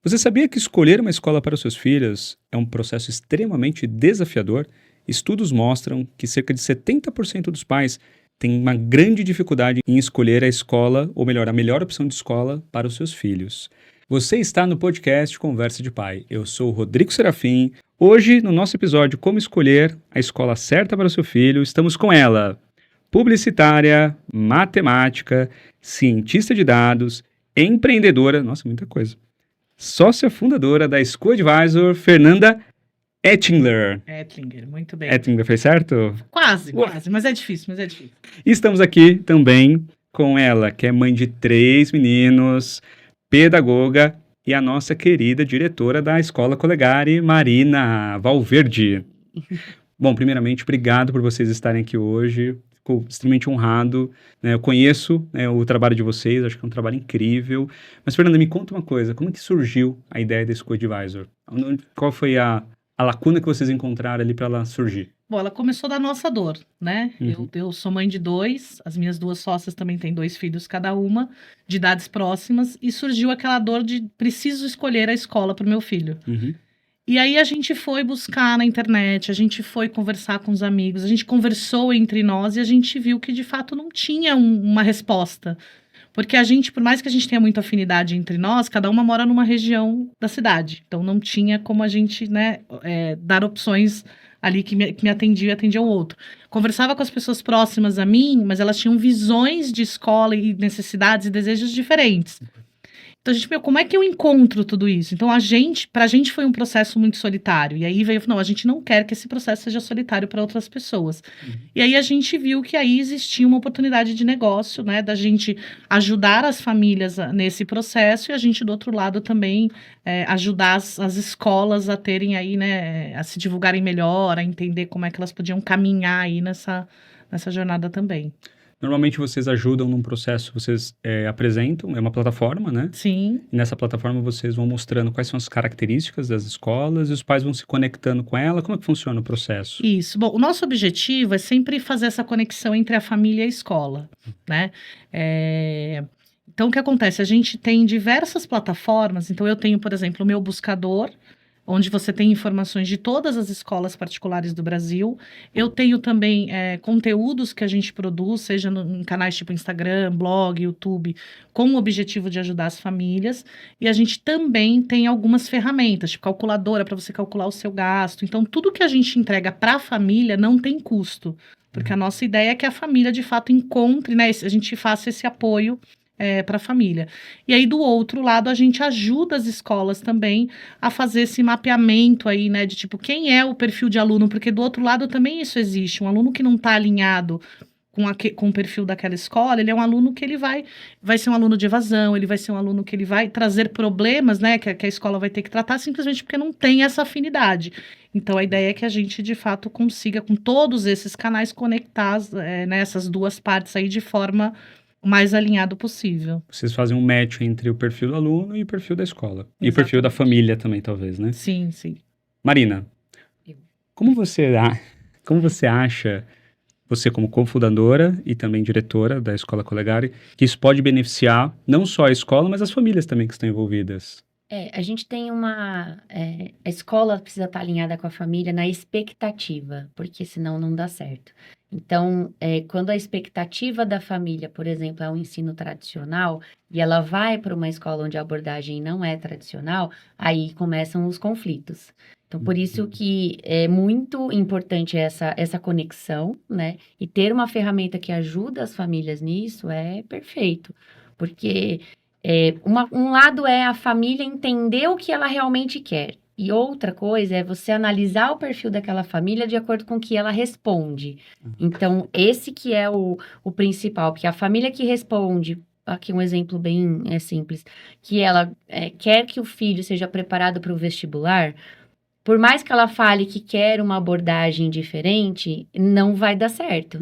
Você sabia que escolher uma escola para os seus filhos é um processo extremamente desafiador? Estudos mostram que cerca de 70% dos pais têm uma grande dificuldade em escolher a escola, ou melhor, a melhor opção de escola para os seus filhos. Você está no podcast Conversa de Pai. Eu sou o Rodrigo Serafim. Hoje, no nosso episódio Como Escolher a Escola Certa para o Seu Filho, estamos com ela, publicitária, matemática, cientista de dados, empreendedora, nossa, muita coisa. Sócia fundadora da School Advisor, Fernanda Ettlinger. Ettlinger, muito bem. Ettlinger, fez certo? Quase, mas é difícil, E estamos aqui também com ela, que é mãe de 3 meninos, pedagoga e a nossa querida diretora da Escola Colegare, Marina Valverde. Bom, primeiramente, obrigado por vocês estarem aqui hoje. Fico extremamente honrado, né? Eu conheço, né, o trabalho de vocês, acho que é um trabalho incrível. Mas, Fernanda, me conta uma coisa, como é que surgiu a ideia da School Advisor? Qual foi a lacuna que vocês encontraram ali para ela surgir? Bom, ela começou da nossa dor, né? Eu sou mãe de 2, as minhas 2 sócias também têm 2 filhos cada uma, de idades próximas, e surgiu aquela dor de preciso escolher a escola para o meu filho. E aí a gente foi buscar na internet, a gente foi conversar com os amigos, a gente conversou entre nós e a gente viu que de fato não tinha uma resposta. Porque a gente, por mais que a gente tenha muita afinidade entre nós, cada uma mora numa região da cidade. Então não tinha como a gente, né, dar opções ali que me atendia e atendia o outro. Conversava com as pessoas próximas a mim, mas elas tinham visões de escola e necessidades e desejos diferentes. Então, a gente, como é que eu encontro tudo isso? Então, pra gente foi um processo muito solitário. E aí veio, não, a gente não quer que esse processo seja solitário para outras pessoas. E aí a gente viu que aí existia uma oportunidade de negócio, né, da gente ajudar as famílias nesse processo e a gente, do outro lado, também ajudar as escolas a terem aí, né, a se divulgarem melhor, a entender como é que elas podiam caminhar aí nessa jornada também. Normalmente vocês ajudam num processo, vocês apresentam, é uma plataforma, né? Sim. E nessa plataforma vocês vão mostrando quais são as características das escolas e os pais vão se conectando com ela. Como é que funciona o processo? Isso. Bom, o nosso objetivo é sempre fazer essa conexão entre a família e a escola, né? Então, o que acontece? A gente tem diversas plataformas. Então, eu tenho, por exemplo, o meu buscador, onde você tem informações de todas as escolas particulares do Brasil. Eu tenho também conteúdos que a gente produz, seja em canais tipo Instagram, blog, YouTube, com o objetivo de ajudar as famílias. E a gente também tem algumas ferramentas, tipo calculadora, para você calcular o seu gasto. Então, tudo que a gente entrega para a família não tem custo. Porque a nossa ideia é que a família, de fato, encontre, né? A gente faça esse apoio para a família. E aí, do outro lado, a gente ajuda as escolas também a fazer esse mapeamento aí, né, de tipo, quem é o perfil de aluno, porque do outro lado também isso existe. Um aluno que não está alinhado com o perfil daquela escola, ele é um aluno que ele vai ser um aluno de evasão, ele vai ser um aluno que ele vai trazer problemas, né, que a escola vai ter que tratar simplesmente porque não tem essa afinidade. Então, a ideia é que a gente, de fato, consiga, com todos esses canais, conectar essas duas partes aí de forma o mais alinhado possível. Vocês fazem um match entre o perfil do aluno e o perfil da escola. Exatamente. E o perfil da família também, talvez, né? Sim, sim. Marina, como você acha, você como cofundadora e também diretora da Escola Colegare, que isso pode beneficiar não só a escola, mas as famílias também que estão envolvidas? A gente tem a escola precisa estar alinhada com a família na expectativa, porque senão não dá certo. Então, quando a expectativa da família, por exemplo, é um ensino tradicional, e ela vai para uma escola onde a abordagem não é tradicional, aí começam os conflitos. Então, por isso que é muito importante essa conexão, né? E ter uma ferramenta que ajuda as famílias nisso é perfeito, porque um lado é a família entender o que ela realmente quer. E outra coisa é você analisar o perfil daquela família de acordo com o que ela responde. Então, esse que é o principal, porque a família que responde, aqui um exemplo bem simples, que ela quer que o filho seja preparado para o vestibular, por mais que ela fale que quer uma abordagem diferente, não vai dar certo.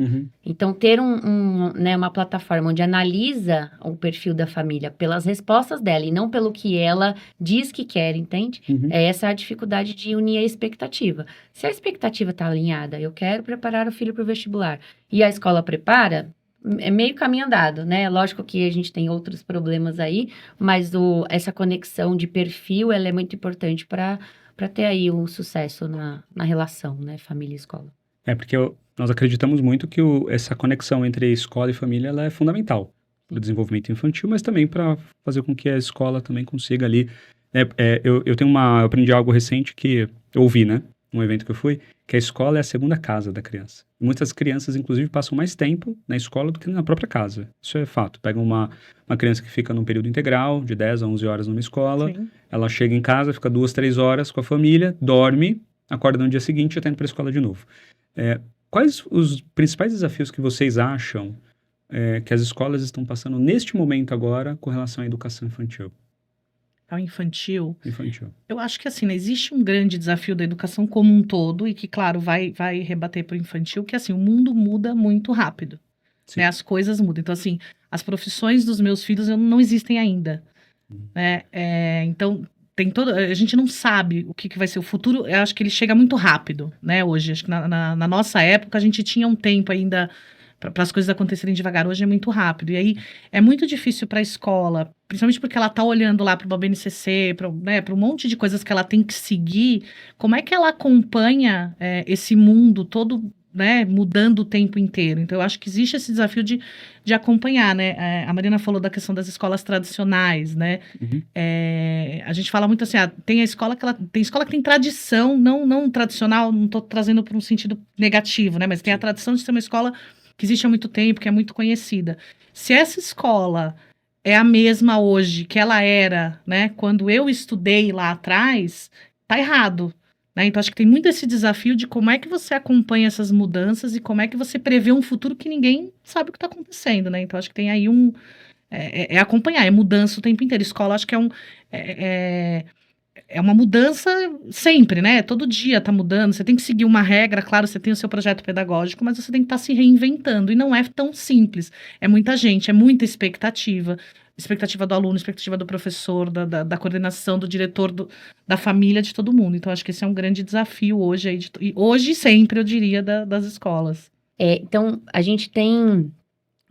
Então, ter uma plataforma onde analisa o perfil da família pelas respostas dela e não pelo que ela diz que quer, entende? Essa é a dificuldade de unir a expectativa. Se a expectativa está alinhada, eu quero preparar o filho para o vestibular, e a escola prepara, é meio caminho andado, né? Lógico que a gente tem outros problemas aí, mas essa conexão de perfil, ela é muito importante para ter aí um sucesso na relação, né? Família e escola. Porque nós acreditamos muito que essa conexão entre escola e família ela é fundamental para o desenvolvimento infantil, mas também para fazer com que a escola também consiga ali. Eu aprendi algo recente que eu ouvi, né? Um evento que eu fui, que a escola é a segunda casa da criança. E muitas crianças, inclusive, passam mais tempo na escola do que na própria casa. Isso é fato. Pega uma criança que fica num período integral, de 10 a 11 horas numa escola, Sim. ela chega em casa, fica 2, 3 horas com a família, dorme, acorda no dia seguinte e já está indo para a escola de novo. Quais os principais desafios que vocês acham que as escolas estão passando neste momento agora com relação à educação infantil? Ao infantil. Infantil. Eu acho que assim, né, existe um grande desafio da educação como um todo e que, claro, vai rebater para o infantil, que assim, o mundo muda muito rápido. Sim. Né? As coisas mudam. Então, assim, as profissões dos meus filhos não existem ainda. Né? Então, a gente não sabe o que vai ser o futuro. Eu acho que ele chega muito rápido, né? Hoje, acho que na nossa época a gente tinha um tempo ainda para as coisas acontecerem devagar. Hoje é muito rápido. E aí é muito difícil para a escola, principalmente porque ela está olhando lá para uma BNCC, para um monte de coisas que ela tem que seguir. Como é que ela acompanha esse mundo todo, né, mudando o tempo inteiro? Então, eu acho que existe esse desafio de acompanhar, né? A Marina falou da questão das escolas tradicionais, né? Uhum. A gente fala muito assim, tem escola que tem tradição, não tradicional, não estou trazendo para um sentido negativo, né? Mas tem a tradição de ser uma escola que existe há muito tempo, que é muito conhecida. Se essa escola é a mesma hoje que ela era, né, quando eu estudei lá atrás, tá errado. Né? Então, acho que tem muito esse desafio de como é que você acompanha essas mudanças e como é que você prevê um futuro que ninguém sabe o que está acontecendo, né? Então, acho que tem aí acompanhar, é mudança o tempo inteiro. Escola, acho que é uma mudança sempre, né? Todo dia tá mudando. Você tem que seguir uma regra, claro, você tem o seu projeto pedagógico, mas você tem que estar se reinventando. E não é tão simples. É muita gente, é muita expectativa. Expectativa do aluno, expectativa do professor, da coordenação, do diretor, da família, de todo mundo. Então, acho que esse é um grande desafio hoje, hoje e sempre, eu diria, das escolas. Então, a gente tem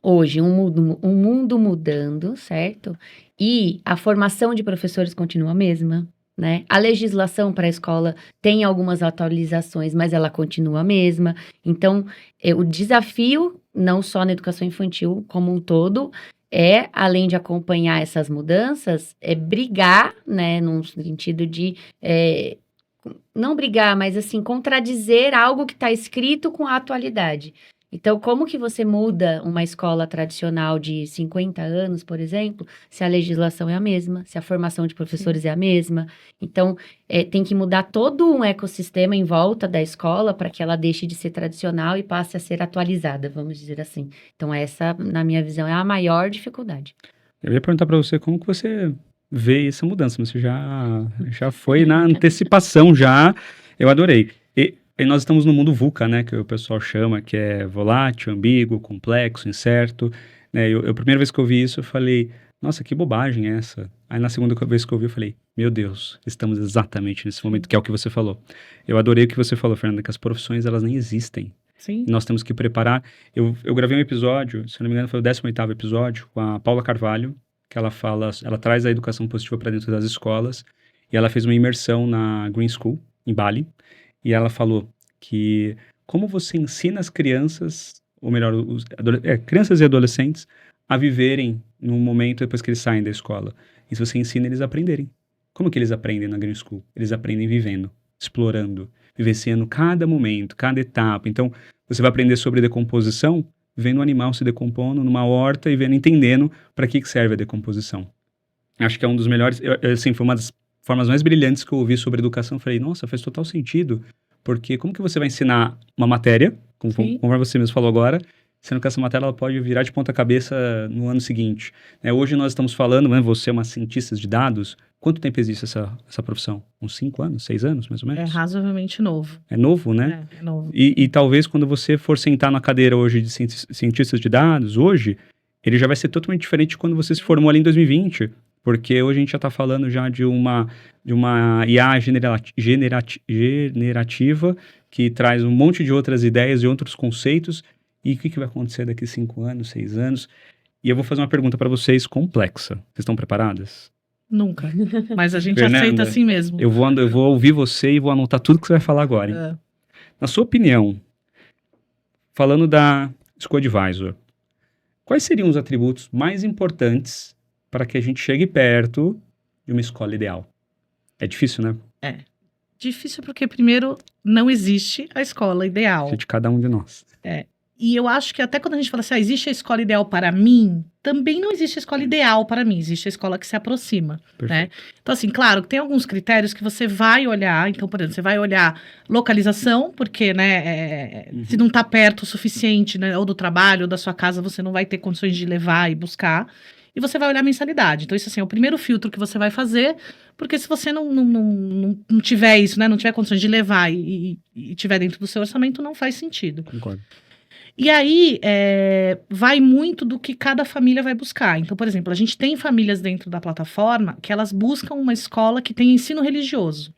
hoje um mundo mudando, certo? E a formação de professores continua a mesma, né? A legislação para a escola tem algumas atualizações, mas ela continua a mesma. Então, o desafio, não só na educação infantil como um todo, além de acompanhar essas mudanças, brigar, né, num sentido de, não brigar, mas assim, contradizer algo que está escrito com a atualidade. Então, como que você muda uma escola tradicional de 50 anos, por exemplo, se a legislação é a mesma, se a formação de professores é a mesma? Então, tem que mudar todo um ecossistema em volta da escola para que ela deixe de ser tradicional e passe a ser atualizada, vamos dizer assim. Então, essa, na minha visão, é a maior dificuldade. Eu ia perguntar para você como que você vê essa mudança, mas você já foi na antecipação já. Eu adorei. E nós estamos no mundo VUCA, né, que o pessoal chama, que é volátil, ambíguo, complexo, incerto. Né? A primeira vez que eu vi isso, eu falei, nossa, que bobagem é essa? Aí na segunda vez que eu vi, eu falei, meu Deus, estamos exatamente nesse momento, que é o que você falou. Eu adorei o que você falou, Fernanda, que as profissões, elas nem existem. Sim. E nós temos que preparar. Eu gravei um episódio, se não me engano, foi o 18º episódio, com a Paula Carvalho, que ela traz a educação positiva para dentro das escolas, e ela fez uma imersão na Green School, em Bali, e ela falou que como você ensina as crianças, ou melhor, crianças e adolescentes, a viverem num momento depois que eles saem da escola. E se você ensina eles a aprenderem. Como que eles aprendem na Green School? Eles aprendem vivendo, explorando, vivenciando cada momento, cada etapa. Então, você vai aprender sobre decomposição, vendo o animal se decompondo numa horta e entendendo para que serve a decomposição. Acho que é um dos melhores, assim, foi uma das formas mais brilhantes que eu ouvi sobre educação. Eu falei, nossa, faz total sentido, porque como que você vai ensinar uma matéria, como você mesmo falou agora, sendo que essa matéria ela pode virar de ponta cabeça no ano seguinte. Hoje nós estamos falando, né, você é uma cientista de dados, quanto tempo existe essa profissão? Uns 5 anos, 6 anos, mais ou menos? É razoavelmente novo. É novo, né? É novo. E talvez quando você for sentar na cadeira hoje de cientistas de dados, hoje, ele já vai ser totalmente diferente de quando você se formou ali em 2020, porque hoje a gente já está falando já de uma IA generativa que traz um monte de outras ideias e outros conceitos E o que vai acontecer daqui 5 anos, 6 anos? E eu vou fazer uma pergunta para vocês complexa. Vocês estão preparadas? Nunca. Mas a gente Fernanda, aceita assim mesmo. Eu vou ouvir você e vou anotar tudo que você vai falar agora, hein? É. Na sua opinião, falando da SchoolAdvisor, quais seriam os atributos mais importantes para que a gente chegue perto de uma escola ideal? É difícil, né? Difícil porque, primeiro, não existe a escola ideal. Isso é de cada um de nós. E eu acho que até quando a gente fala assim, existe a escola ideal para mim, também não existe a escola ideal para mim, existe a escola que se aproxima, né? Perfeito. Então, assim, claro, tem alguns critérios que você vai olhar. Então, por exemplo, você vai olhar localização, porque, né, se não está perto o suficiente, né, ou do trabalho, ou da sua casa, você não vai ter condições de levar e buscar. E você vai olhar a mensalidade. Então, isso assim, é o primeiro filtro que você vai fazer, porque se você não tiver isso, né, não tiver condições de levar e tiver dentro do seu orçamento, não faz sentido. Concordo. E aí, vai muito do que cada família vai buscar. Então, por exemplo, a gente tem famílias dentro da plataforma que elas buscam uma escola que tem ensino religioso.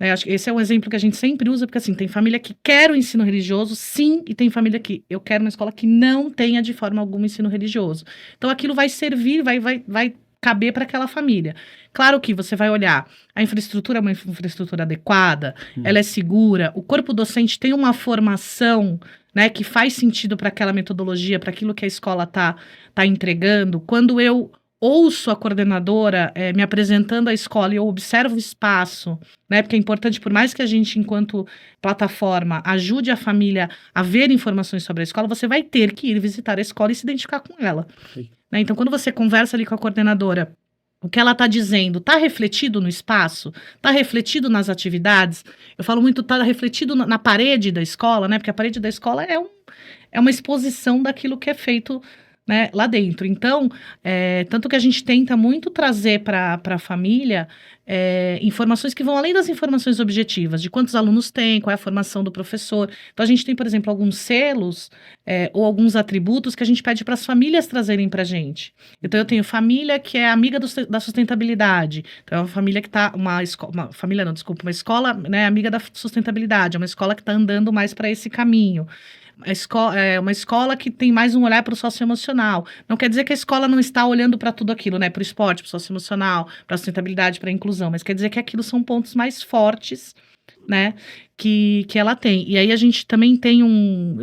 Né? Acho que esse é um exemplo que a gente sempre usa, porque assim, tem família que quer o ensino religioso, sim, e tem família que eu quero uma escola que não tenha de forma alguma ensino religioso. Então, aquilo vai servir, vai caber para aquela família. Claro que você vai olhar, a infraestrutura é uma infraestrutura adequada, ela é segura, o corpo docente tem uma formação, né, que faz sentido para aquela metodologia, para aquilo que a escola tá entregando. Quando eu ouço a coordenadora me apresentando a escola e eu observo o espaço, né, porque é importante, por mais que a gente, enquanto plataforma, ajude a família a ver informações sobre a escola, você vai ter que ir visitar a escola e se identificar com ela. Né? Então, quando você conversa ali com a coordenadora, o que ela está dizendo está refletido no espaço? Está refletido nas atividades? Eu falo muito, está refletido na parede da escola, né? Porque a parede da escola é uma exposição daquilo que é feito, né, lá dentro. Então, tanto que a gente tenta muito trazer para a família informações que vão além das informações objetivas, de quantos alunos tem, qual é a formação do professor. Então, a gente tem, por exemplo, alguns selos ou alguns atributos que a gente pede para as famílias trazerem para a gente. Então, eu tenho família que é amiga da sustentabilidade. Então, é uma família que está, uma escola, né, amiga da sustentabilidade, é uma escola que está andando mais para esse caminho. Uma escola que tem mais um olhar para o socioemocional. Não quer dizer que a escola não está olhando para tudo aquilo, né? Para o esporte, para o socioemocional, para a sustentabilidade, para a inclusão, mas quer dizer que aquilo são pontos mais fortes, né? Que ela tem. E aí a gente também tem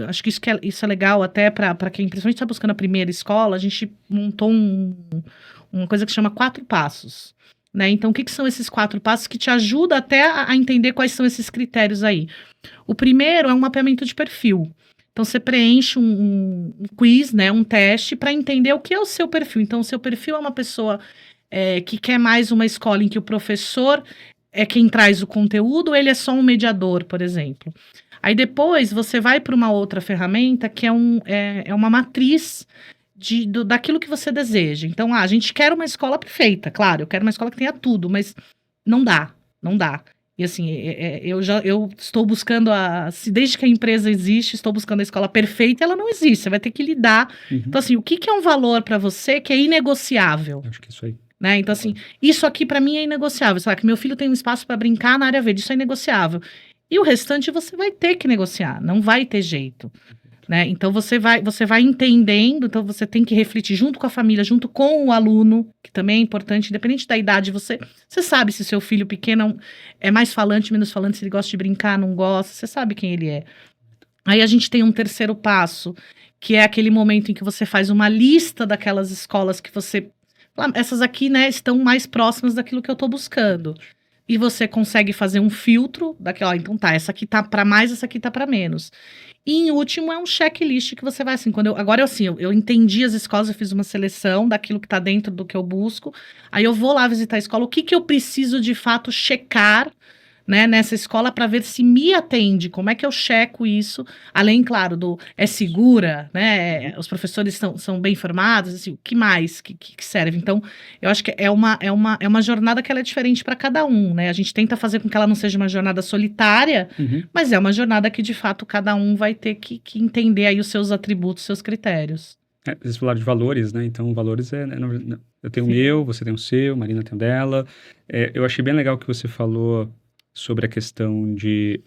acho que isso é legal até para quem principalmente está buscando a primeira escola, a gente montou uma coisa que chama 4 passos. Né? Então, o que são esses 4 passos que te ajudam até a entender quais são esses critérios aí? O primeiro é um mapeamento de perfil. Então, você preenche um quiz, né, um teste, para entender o que é o seu perfil. Então, o seu perfil é uma pessoa que quer mais uma escola em que o professor é quem traz o conteúdo, ou ele é só um mediador, por exemplo. Aí, depois, você vai para uma outra ferramenta, que é uma matriz daquilo que você deseja. Então, a gente quer uma escola perfeita, claro, eu quero uma escola que tenha tudo, mas não dá. E assim, eu estou buscando desde que a empresa existe, estou buscando a escola perfeita, ela não existe, você vai ter que lidar. Então, assim, o que é um valor para você que é inegociável? Acho que é isso aí. Né? Então, assim, isso aqui para mim é inegociável. Sei lá, que meu filho tem um espaço para brincar na área verde, isso é inegociável. E o restante você vai ter que negociar, não vai ter jeito. Né? Então, você vai entendendo, então você tem que refletir junto com a família, junto com o aluno, que também é importante, independente da idade, você sabe se seu filho pequeno é mais falante, menos falante, se ele gosta de brincar, não gosta, você sabe quem ele é. Aí a gente tem um terceiro passo, que é aquele momento em que você faz uma lista daquelas escolas que você... essas aqui, né, estão mais próximas daquilo que eu estou buscando. E você consegue fazer um filtro daquela, então tá, essa aqui tá para mais, essa aqui tá para menos. E em último é um checklist que você vai assim, eu entendi as escolas, eu fiz uma seleção daquilo que está dentro do que eu busco, aí eu vou lá visitar a escola, o que eu preciso de fato checar, né, nessa escola para ver se me atende, como é que eu checo isso, além, claro, é segura, né, os professores são bem formados, assim, o que mais que serve? Então, eu acho que é uma jornada que ela é diferente para cada um, né, a gente tenta fazer com que ela não seja uma jornada solitária, mas é uma jornada que, de fato, cada um vai ter que entender aí os seus atributos, seus critérios. Vocês falaram de valores, né, então valores eu tenho o meu, você tem o seu, Marina tem o dela, eu achei bem legal que você falou sobre a questão de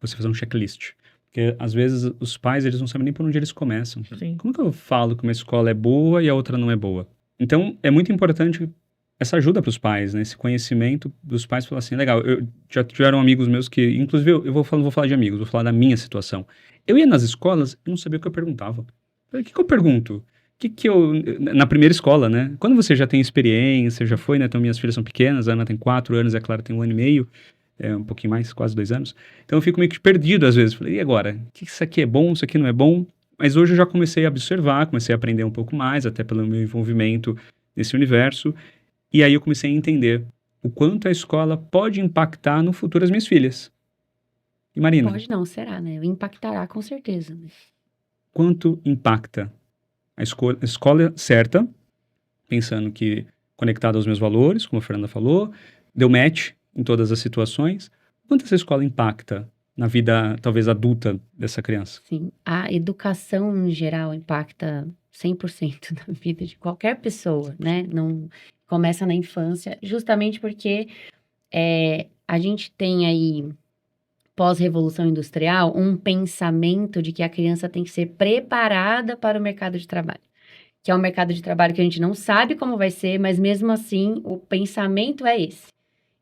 você fazer um checklist. Porque, às vezes, os pais, eles não sabem nem por onde eles começam. Sim. Como que eu falo que uma escola é boa e a outra não é boa? Então, é muito importante essa ajuda para os pais, né? Esse conhecimento dos pais, falar assim, legal, já tiveram amigos meus que, inclusive, eu não vou falar de amigos, vou falar da minha situação. Eu ia nas escolas e não sabia o que eu perguntava. O que eu pergunto? Na primeira escola, né? Quando você já tem experiência, já foi, né? Então, minhas filhas são pequenas, a Ana tem 4 anos, a Clara tem 1 ano e meio, um pouquinho mais, quase 2 anos. Então, eu fico meio que perdido às vezes. Falei, e agora? Isso aqui é bom, isso aqui não é bom? Mas hoje eu já comecei a observar, comecei a aprender um pouco mais, até pelo meu envolvimento nesse universo. E aí eu comecei a entender o quanto a escola pode impactar no futuro das minhas filhas. E Marina, Pode não, será, né? Impactará com certeza, né? quanto impacta a escola certa, pensando que conectada aos meus valores, como a Fernanda falou, deu match em todas as situações, quanto essa escola impacta na vida, talvez, adulta dessa criança? Sim, a educação em geral impacta 100% na vida de qualquer pessoa, né? Não começa na infância, justamente porque a gente tem aí, pós-revolução industrial, um pensamento de que a criança tem que ser preparada para o mercado de trabalho. Que é um mercado de trabalho que a gente não sabe como vai ser, mas mesmo assim o pensamento é esse.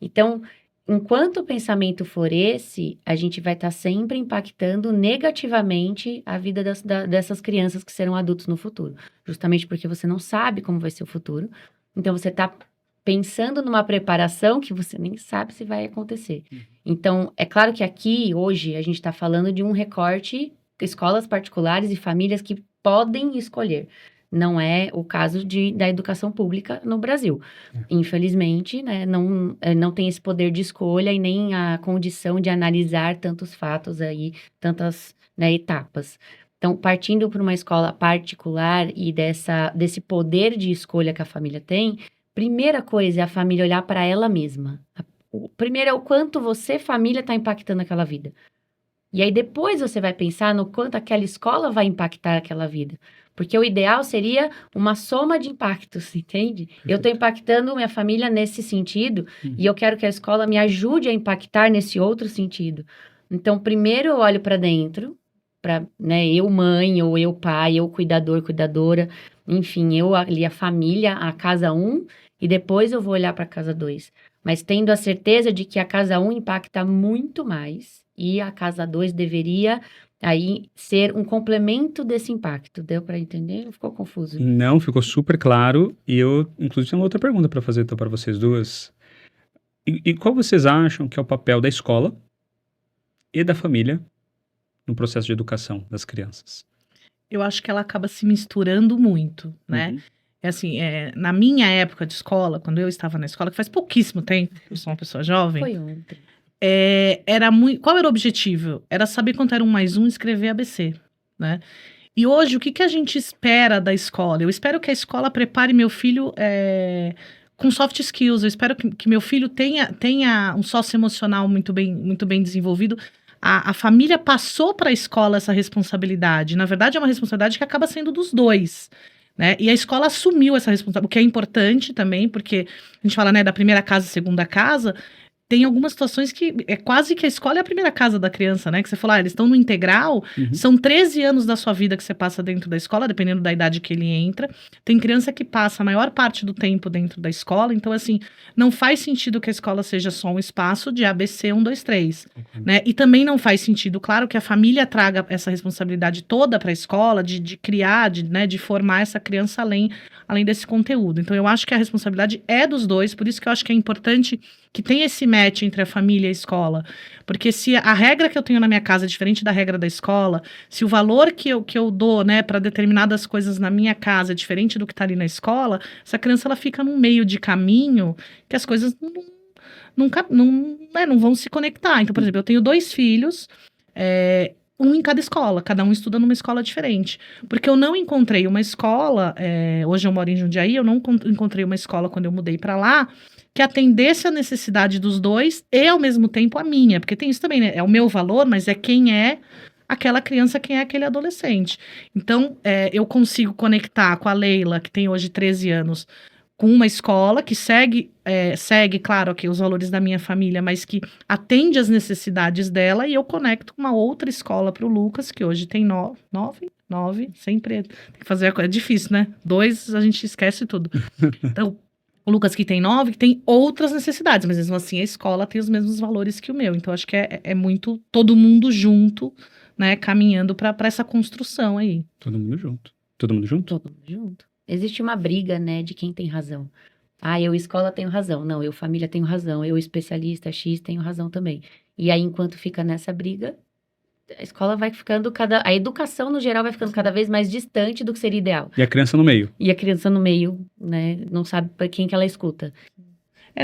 Então, enquanto o pensamento for esse, a gente vai estar sempre impactando negativamente a vida dessas crianças que serão adultos no futuro. Justamente porque você não sabe como vai ser o futuro. Então, você está pensando numa preparação que você nem sabe se vai acontecer. Então, é claro que aqui, hoje, a gente está falando de um recorte, escolas particulares e famílias que podem escolher. Não é o caso da educação pública no Brasil. Infelizmente, né, não tem esse poder de escolha e nem a condição de analisar tantos fatos aí, tantas, né, etapas. Então, partindo para uma escola particular e desse poder de escolha que a família tem, primeira coisa é a família olhar para ela mesma. O primeiro é o quanto você, família, está impactando aquela vida. E aí depois você vai pensar no quanto aquela escola vai impactar aquela vida. Porque o ideal seria uma soma de impactos, entende? Eu estou impactando minha família nesse sentido e eu quero que a escola me ajude a impactar nesse outro sentido. Então, primeiro eu olho para dentro, para, né, eu mãe, ou eu pai, eu cuidador, cuidadora, enfim, eu ali a família, a casa 1, e depois eu vou olhar para a casa 2. Mas tendo a certeza de que a casa 1 impacta muito mais e a casa 2 deveria aí ser um complemento desse impacto. Deu para entender? Ou ficou confuso? Não, ficou super claro. E eu, inclusive, tenho uma outra pergunta para fazer então, para vocês duas. E qual vocês acham que é o papel da escola e da família no processo de educação das crianças? Eu acho que ela acaba se misturando muito, né? É assim, na minha época de escola, quando eu estava na escola, que faz pouquíssimo tempo, eu sou uma pessoa jovem. Foi ontem. Era muito. Qual era o objetivo? Era saber contar 1 mais 1 e escrever ABC, né? E hoje, o que a gente espera da escola? Eu espero que a escola prepare meu filho com soft skills. Eu espero que meu filho tenha um socioemocional muito bem desenvolvido. A família passou para a escola essa responsabilidade. Na verdade, é uma responsabilidade que acaba sendo dos dois, né? E a escola assumiu essa responsabilidade, o que é importante também, porque a gente fala, né, da primeira casa, segunda casa. Tem algumas situações que é quase que a escola é a primeira casa da criança, né? Que você falou, eles estão no integral, são 13 anos da sua vida que você passa dentro da escola, dependendo da idade que ele entra. Tem criança que passa a maior parte do tempo dentro da escola, então, assim, não faz sentido que a escola seja só um espaço de ABC 1, 2, 3, né? E também não faz sentido, claro, que a família traga essa responsabilidade toda para a escola, de criar, de formar essa criança além desse conteúdo. Então, eu acho que a responsabilidade é dos dois, por isso que eu acho que é importante que tenha esse match entre a família e a escola. Porque se a regra que eu tenho na minha casa é diferente da regra da escola, se o valor que eu dou, né, para determinadas coisas na minha casa é diferente do que está ali na escola, essa criança ela fica num meio de caminho que as coisas não vão se conectar. Então, por exemplo, eu tenho 2 filhos, um em cada escola, cada um estuda numa escola diferente. Porque eu não encontrei uma escola, hoje eu moro em Jundiaí, eu não encontrei uma escola quando eu mudei para lá, que atendesse a necessidade dos dois e, ao mesmo tempo, a minha. Porque tem isso também, né? É o meu valor, mas é quem é aquela criança, quem é aquele adolescente. Então, eu consigo conectar com a Leila, que tem hoje 13 anos, com uma escola que segue, claro, aqui os valores da minha família, mas que atende às necessidades dela, e eu conecto com uma outra escola para o Lucas, que hoje tem nove, sempre tem que fazer a coisa. É difícil, né? 2, a gente esquece tudo. Então, o Lucas que tem 9, que tem outras necessidades, mas mesmo assim a escola tem os mesmos valores que o meu. Então, acho que é muito todo mundo junto, né? Caminhando para essa construção aí. Todo mundo junto. Todo mundo junto? Todo mundo junto. Existe uma briga, né, de quem tem razão. Ah, eu escola tenho razão. Não, eu família tenho razão. Eu especialista X tenho razão também. E aí, enquanto fica nessa briga, a escola vai ficando a educação no geral vai ficando cada vez mais distante do que seria ideal. E a criança no meio. E a criança no meio, né, não sabe para quem que ela escuta.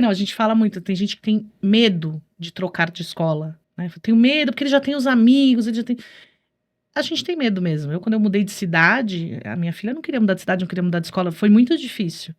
Não, a gente fala muito, tem gente que tem medo de trocar de escola, né? Eu tenho medo porque ele já tem os amigos, ele já tem... A gente tem medo mesmo. Quando eu mudei de cidade, a minha filha não queria mudar de cidade, não queria mudar de escola, foi muito difícil.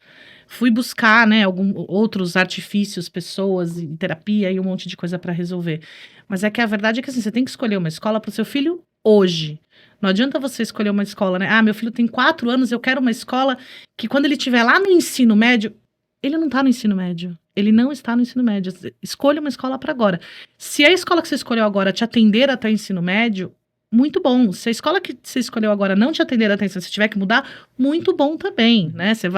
Fui buscar, né, outros artifícios, pessoas, em terapia e um monte de coisa para resolver. Mas é que a verdade é que assim, você tem que escolher uma escola para o seu filho hoje. Não adianta você escolher uma escola, né? Ah, meu filho tem 4 anos, eu quero uma escola que quando ele estiver lá no ensino médio, ele não está no ensino médio. Ele não está no ensino médio. Escolha uma escola para agora. Se a escola que você escolheu agora te atender até o ensino médio, muito bom. Se a escola que você escolheu agora não te atender a atenção, se tiver que mudar, muito bom também, né? Você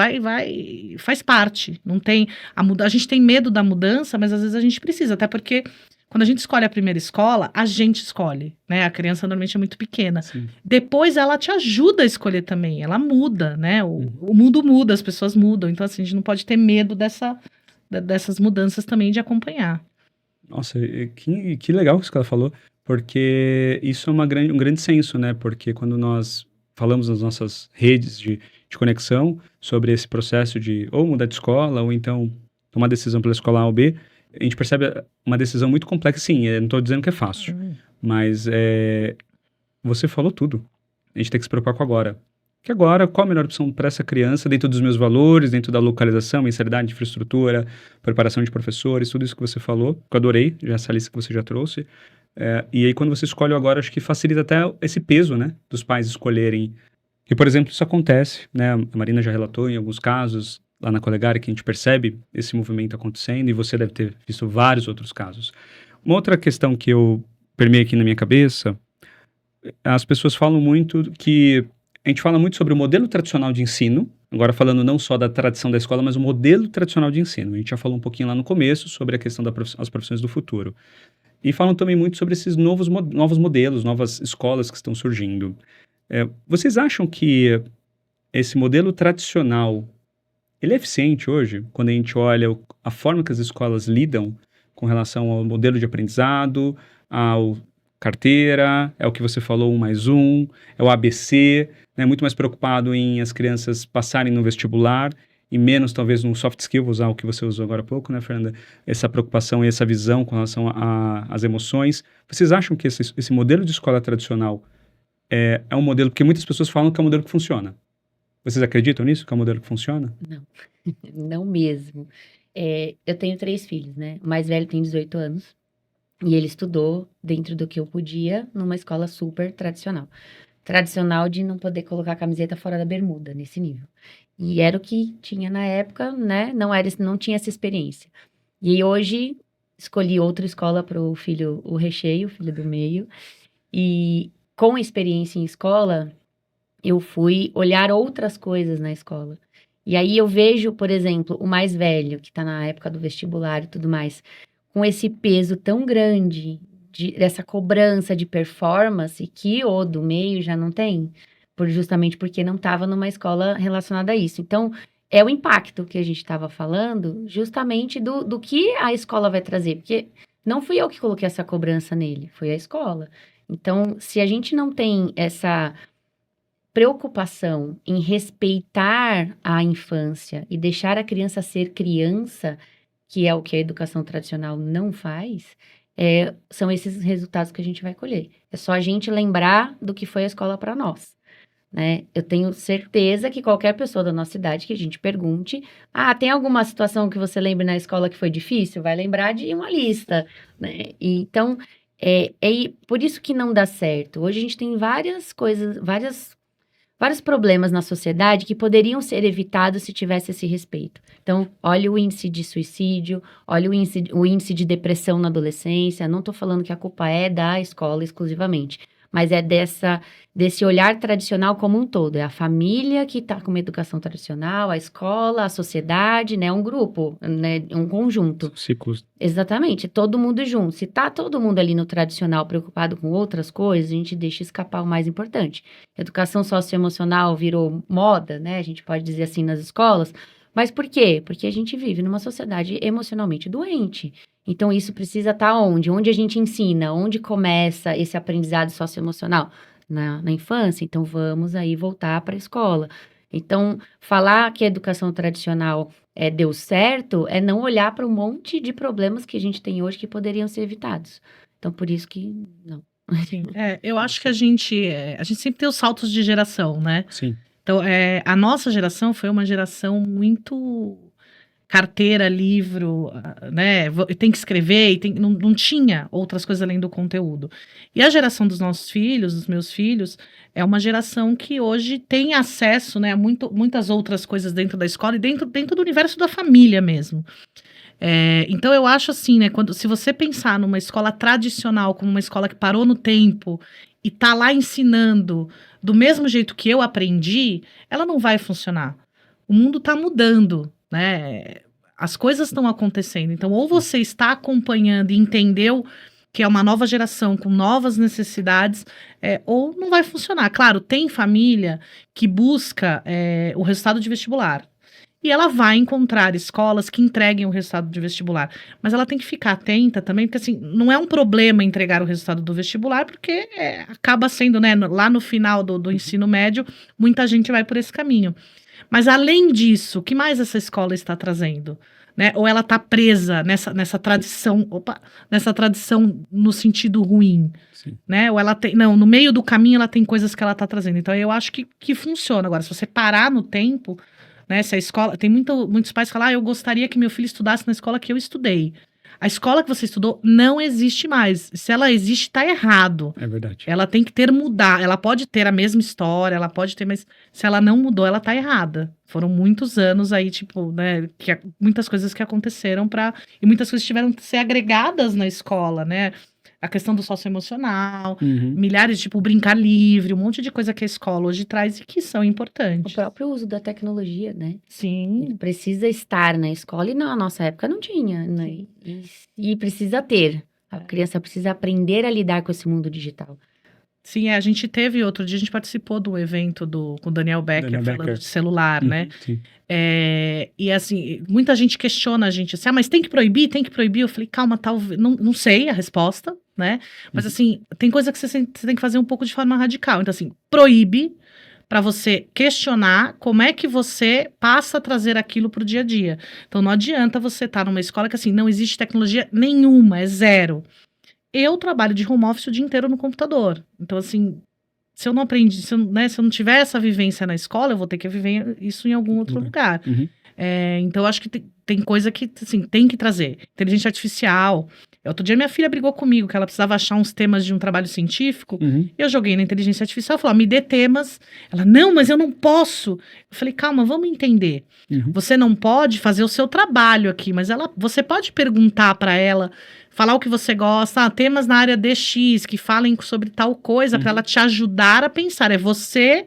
faz parte. Não tem a gente tem medo da mudança, mas às vezes a gente precisa, até porque quando a gente escolhe a primeira escola, a gente escolhe, né? A criança normalmente é muito pequena. Sim. Depois ela te ajuda a escolher também, ela muda, né? O mundo muda, as pessoas mudam, então assim, a gente não pode ter medo dessas mudanças também de acompanhar. Nossa, que legal isso que ela falou, porque isso é um grande senso, né? Porque quando nós falamos nas nossas redes de conexão sobre esse processo de ou mudar de escola, ou então tomar decisão pela escola A ou B, a gente percebe uma decisão muito complexa. Sim, eu não estou dizendo que é fácil, mas você falou tudo. A gente tem que se preocupar com agora. Que agora, qual a melhor opção para essa criança, dentro dos meus valores, dentro da localização, mensalidade, infraestrutura, preparação de professores, tudo isso que você falou, que eu adorei, já essa lista que você já trouxe. E aí, quando você escolhe agora, acho que facilita até esse peso, né, dos pais escolherem. E, por exemplo, isso acontece, né, a Marina já relatou em alguns casos, lá na Colegária, que a gente percebe esse movimento acontecendo, e você deve ter visto vários outros casos. Uma outra questão que eu permeei aqui na minha cabeça, as pessoas falam muito que a gente fala muito sobre o modelo tradicional de ensino, agora falando não só da tradição da escola, mas o modelo tradicional de ensino. A gente já falou um pouquinho lá no começo sobre a questão das profissões do futuro. E falam também muito sobre esses novos modelos, novas escolas que estão surgindo. Vocês acham que esse modelo tradicional, ele é eficiente hoje, quando a gente olha a forma que as escolas lidam com relação ao modelo de aprendizado, ao carteira, é o que você falou, 1+1, é o ABC, né, muito mais preocupado em as crianças passarem no vestibular e menos talvez no soft skill, vou usar o que você usou agora há pouco, né, Fernanda? Essa preocupação e essa visão com relação às emoções. Vocês acham que esse modelo de escola tradicional é um modelo, porque muitas pessoas falam que é um modelo que funciona. Vocês acreditam nisso, que é um modelo que funciona? Não, não mesmo. Eu tenho 3 filhos, né? O mais velho tem 18 anos. E ele estudou dentro do que eu podia numa escola super tradicional. Tradicional de não poder colocar a camiseta fora da bermuda, nesse nível. E era o que tinha na época, né? Não tinha essa experiência. E hoje escolhi outra escola para o filho, o Recheio, o filho do meio. E com experiência em escola, eu fui olhar outras coisas na escola. E aí eu vejo, por exemplo, o mais velho, que está na época do vestibular e tudo mais, com esse peso tão grande, dessa cobrança de performance, que o do meio já não tem, justamente porque não estava numa escola relacionada a isso. Então, é o impacto que a gente estava falando, justamente do que a escola vai trazer, porque não fui eu que coloquei essa cobrança nele, foi a escola. Então, se a gente não tem essa preocupação em respeitar a infância e deixar a criança ser criança, que é o que a educação tradicional não faz, são esses resultados que a gente vai colher. É só a gente lembrar do que foi a escola para nós, né? Eu tenho certeza que qualquer pessoa da nossa idade que a gente pergunte, tem alguma situação que você lembra na escola que foi difícil? Vai lembrar de uma lista, né? Então, por isso que não dá certo. Hoje a gente tem várias coisas, várias vários problemas na sociedade que poderiam ser evitados se tivesse esse respeito. Então, olha o índice de suicídio, olha o índice de depressão na adolescência. Não estou falando que a culpa é da escola exclusivamente, mas é desse olhar tradicional como um todo. É a família que está com uma educação tradicional, a escola, a sociedade, né? Um grupo, né? Um conjunto. Ciclos. Exatamente, todo mundo junto. Se tá todo mundo ali no tradicional preocupado com outras coisas, a gente deixa escapar o mais importante. Educação socioemocional virou moda, né? A gente pode dizer assim nas escolas. Mas por quê? Porque a gente vive numa sociedade emocionalmente doente. Então, isso precisa estar onde? Onde a gente ensina? Onde começa esse aprendizado socioemocional? Na infância. Então, vamos aí voltar para a escola. Então, falar que a educação tradicional deu certo é não olhar para um monte de problemas que a gente tem hoje que poderiam ser evitados. Então, por isso que não. Sim, eu acho que a gente sempre tem os saltos de geração, né? Sim. Então, a nossa geração foi uma geração muito carteira, livro, né? Tem que escrever, não tinha outras coisas além do conteúdo. E a geração dos nossos filhos, dos meus filhos, é uma geração que hoje tem acesso, né, a muitas outras coisas dentro da escola e dentro do universo da família mesmo. Então eu acho assim, né, se você pensar numa escola tradicional como uma escola que parou no tempo e tá lá ensinando do mesmo jeito que eu aprendi, ela não vai funcionar. O mundo tá mudando, né? As coisas estão acontecendo. Então, ou você está acompanhando e entendeu que é uma nova geração com novas necessidades, ou não vai funcionar. Claro, tem família que busca o resultado de vestibular. E ela vai encontrar escolas que entreguem o resultado de vestibular. Mas ela tem que ficar atenta também, porque assim, não é um problema entregar o resultado do vestibular, porque acaba sendo, né, lá no final do ensino médio, muita gente vai por esse caminho. Mas além disso, o que mais essa escola está trazendo? Né? Ou ela está presa nessa tradição, nessa tradição no sentido ruim, né? Ou ela tem, não, no meio do caminho ela tem coisas que ela está trazendo. Então eu acho que funciona. Agora, se você parar no tempo, né? Se a escola, tem muitos pais que falam, eu gostaria que meu filho estudasse na escola que eu estudei. A escola que você estudou não existe mais. Se ela existe, está errado. É verdade. Ela tem que mudar. Ela pode ter a mesma história, ela pode ter, mas se ela não mudou, ela tá errada. Foram muitos anos aí, tipo, né, muitas coisas que aconteceram e muitas coisas tiveram que ser agregadas na escola, né? A questão do socioemocional, milhares, tipo, brincar livre, um monte de coisa que a escola hoje traz e que são importantes. O próprio uso da tecnologia, né? Sim. Ele precisa estar na escola e na nossa época não tinha, né? E precisa ter. A criança precisa aprender a lidar com esse mundo digital. Sim, a gente teve outro dia, a gente participou do evento com o Daniel Becker falando de celular, né? Sim. E assim, muita gente questiona a gente assim, mas tem que proibir? Eu falei, calma, talvez, não sei a resposta, né? Mas assim, tem coisa que você tem que fazer um pouco de forma radical. Então assim, proíbe para você questionar como é que você passa a trazer aquilo para o dia a dia. Então não adianta você estar numa escola que assim, não existe tecnologia nenhuma, é zero. Eu trabalho de home office o dia inteiro no computador. Então, assim, se eu não aprendi, se eu não tiver essa vivência na escola, eu vou ter que viver isso em algum outro lugar. Então, eu acho que tem coisa que, assim, tem que trazer. Inteligência artificial. Outro dia, minha filha brigou comigo, que ela precisava achar uns temas de um trabalho científico. Eu joguei na inteligência artificial, falei, me dê temas. Ela, não, mas eu não posso. Eu falei, calma, vamos entender. Você não pode fazer o seu trabalho aqui, mas você pode perguntar para ela, falar o que você gosta, temas na área DX, que falem sobre tal coisa, para ela te ajudar a pensar. É você